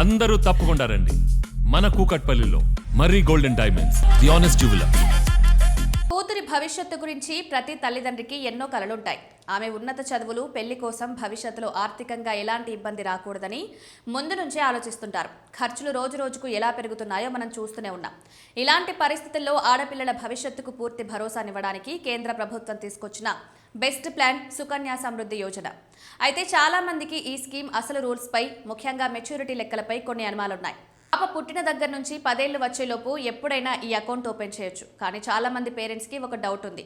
అందరూ తప్పకుండా రండి. మన కూకట్పల్లిలో Marri golden diamonds, the honest jeweller. కూతురి భవిష్యత్తు గురించి ప్రతి తల్లిదండ్రికి ఎన్నో కలలుంటాయి. ఆమె ఉన్నత చదువులు, పెళ్లి కోసం భవిష్యత్తులో ఆర్థికంగా ఎలాంటి ఇబ్బంది రాకూడదని ముందు నుంచే ఆలోచిస్తుంటారు. ఖర్చులు రోజు రోజుకు ఎలా పెరుగుతున్నాయో మనం చూస్తూనే ఉన్నాం. ఇలాంటి పరిస్థితుల్లో ఆడపిల్లల భవిష్యత్తుకు పూర్తి భరోసానివ్వడానికి కేంద్ర ప్రభుత్వం తీసుకొచ్చిన బెస్ట్ ప్లాన్ సుకన్య సమృద్ధి యోజన. అయితే చాలా మందికి ఈ స్కీమ్ అసలు రూల్స్ పై, ముఖ్యంగా మెచ్యూరిటీ లెక్కలపై కొన్ని అనుమానాలున్నాయి. పాప పుట్టిన దగ్గర నుంచి 10 ఏళ్లు వచ్చేలోపు ఎప్పుడైనా ఈ అకౌంట్ ఓపెన్ చేయొచ్చు. కానీ చాలా మంది పేరెంట్స్కి ఒక డౌట్ ఉంది.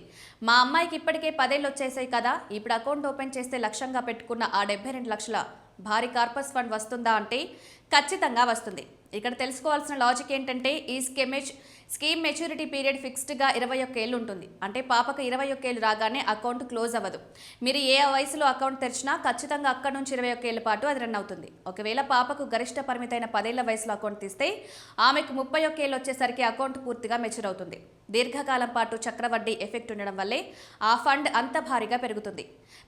మా అమ్మాయికి ఇప్పటికే 10 ఏళ్ళు వచ్చేసాయి కదా, ఇప్పుడు అకౌంట్ ఓపెన్ చేస్తే లక్ష్యంగా పెట్టుకున్న ఆ 72 లక్షల భారీ కార్పస్ ఫండ్ వస్తుందా అంటే ఖచ్చితంగా వస్తుంది. ఇక్కడ తెలుసుకోవాల్సిన లాజిక్ ఏంటంటే ఈ స్కీమ్ మెచ్యూరిటీ పీరియడ్ ఫిక్స్డ్గా 21 ఏళ్ళు ఉంటుంది. అంటే పాపకు 21 ఏళ్ళు రాగానే అకౌంట్ క్లోజ్ అవ్వదు. మీరు ఏ వయసులో అకౌంట్ తెరిచినా ఖచ్చితంగా అక్కడి నుంచి 21 ఏళ్ల పాటు అది రన్ అవుతుంది. ఒకవేళ పాపకు గరిష్ట పరిమితైన 10 ఏళ్ల వయసులో అకౌంట్ తీస్తే ఆమెకు 31 ఏళ్ళు వచ్చేసరికి అకౌంట్ పూర్తిగా మెచ్యూర్ అవుతుంది. దీర్ఘకాలం పాటు చక్రవడ్డీ ఎఫెక్ట్ ఉండడం వల్లే ఆ ఫండ్ అంత భారీగా పెరుగుతుంది.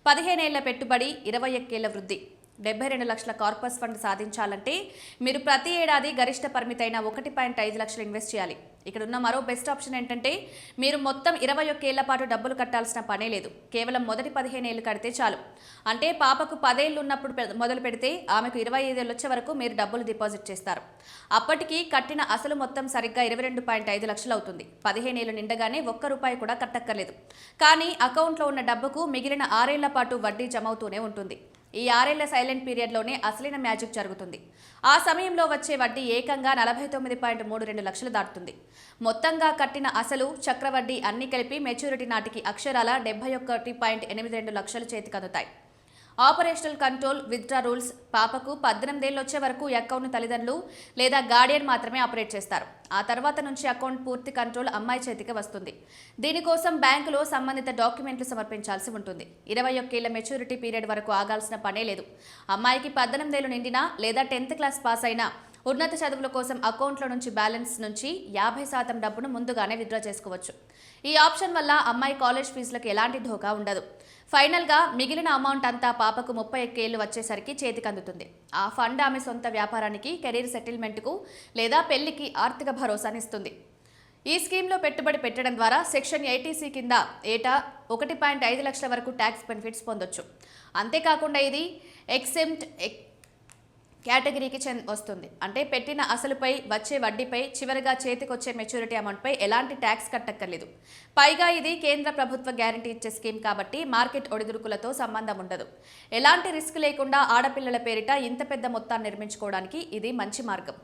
15 ఏళ్ల పెట్టుబడి, 21 ఏళ్ల వృద్ధి, 72 లక్షల కార్పస్ ఫండ్ సాధించాలంటే మీరు ప్రతి ఏడాది గరిష్ట పరిమితైన 1.5 లక్షలు ఇన్వెస్ట్ చేయాలి. ఇక్కడ ఉన్న మరో బెస్ట్ ఆప్షన్ ఏంటంటే మీరు మొత్తం 21 ఏళ్ల పాటు డబ్బులు కట్టాల్సిన పనే లేదు. కేవలం మొదటి 15 ఏళ్లు కడితే చాలు. అంటే పాపకు 10 ఏళ్ళు ఉన్నప్పుడు మొదలు పెడితే ఆమెకు 25 ఏళ్ళు వచ్చే వరకు మీరు డబ్బులు డిపాజిట్ చేస్తారు. అప్పటికి కట్టిన అసలు మొత్తం సరిగ్గా 22.5 లక్షలు అవుతుంది. 15 ఏళ్ళు నిండగానే ₹1 కూడా కట్టక్కర్లేదు. కానీ అకౌంట్లో ఉన్న డబ్బుకు మిగిలిన 6 ఏళ్ల పాటు వడ్డీ జమ అవుతూనే ఉంటుంది. ఈ 6 ఏళ్ల సైలెంట్ పీరియడ్లోనే అసలైన మ్యాజిక్ జరుగుతుంది. ఆ సమయంలో వచ్చే వడ్డీ ఏకంగా 49.32 లక్షలు దాటుతుంది. మొత్తంగా కట్టిన అసలు, చక్రవడ్డీ అన్ని కలిపి మెచ్యూరిటీ నాటికి అక్షరాల 71.82 లక్షలు చేతికందుతాయి. Operational control, withdraw rules. పాపకు 18 ఏళ్ళు వచ్చే వరకు ఈ అకౌంట్ను తల్లిదండ్రులు లేదా గార్డియన్ మాత్రమే ఆపరేట్ చేస్తారు. ఆ తర్వాత నుంచి అకౌంట్ పూర్తి కంట్రోల్ అమ్మాయి చేతికి వస్తుంది. దీనికోసం బ్యాంకులో సంబంధిత డాక్యుమెంట్లు సమర్పించాల్సి ఉంటుంది. 21 ఏళ్ల మెచ్యూరిటీ పీరియడ్ వరకు ఆగాల్సిన పనే లేదు. అమ్మాయికి 18 ఏళ్ళు నిండినా లేదా 10th క్లాస్ పాస్ అయినా ఉన్నత చదువుల కోసం అకౌంట్లో నుంచి బ్యాలెన్స్ నుంచి 50% డబ్బును ముందుగానే విత్డ్రా చేసుకోవచ్చు. ఈ ఆప్షన్ వల్ల అమ్మాయి కాలేజ్ ఫీజులకు ఎలాంటి ఢోకా ఉండదు. ఫైనల్గా మిగిలిన అమౌంట్ అంతా పాపకు 31 ఏళ్ళు వచ్చేసరికి చేతికి అందుతుంది. ఆ ఫండ్ ఆమె సొంత వ్యాపారానికి, కెరీర్ సెటిల్మెంట్కు లేదా పెళ్లికి ఆర్థిక భరోసానిస్తుంది. ఈ స్కీమ్లో పెట్టుబడి పెట్టడం ద్వారా సెక్షన్ 80C కింద ఏటా 1.5 లక్షల వరకు ట్యాక్స్ బెనిఫిట్స్ పొందొచ్చు. అంతేకాకుండా ఇది ఎక్సెంప్ట్ కేటగిరీకి వస్తుంది. అంటే పెట్టిన అసలుపై వచ్చే వడ్డీపై, చివరిగా చేతికొచ్చే మెచ్యూరిటీ అమౌంట్పై ఎలాంటి ట్యాక్స్ కట్టక్కర్లేదు. పైగా ఇది కేంద్ర ప్రభుత్వ గ్యారంటీ ఇచ్చే స్కీమ్ కాబట్టి మార్కెట్ ఒడిదుడుకులతో సంబంధం ఉండదు. ఎలాంటి రిస్క్ లేకుండా ఆడపిల్లల పేరిట ఇంత పెద్ద మొత్తాన్ని నిర్మించుకోవడానికి ఇది మంచి మార్గం.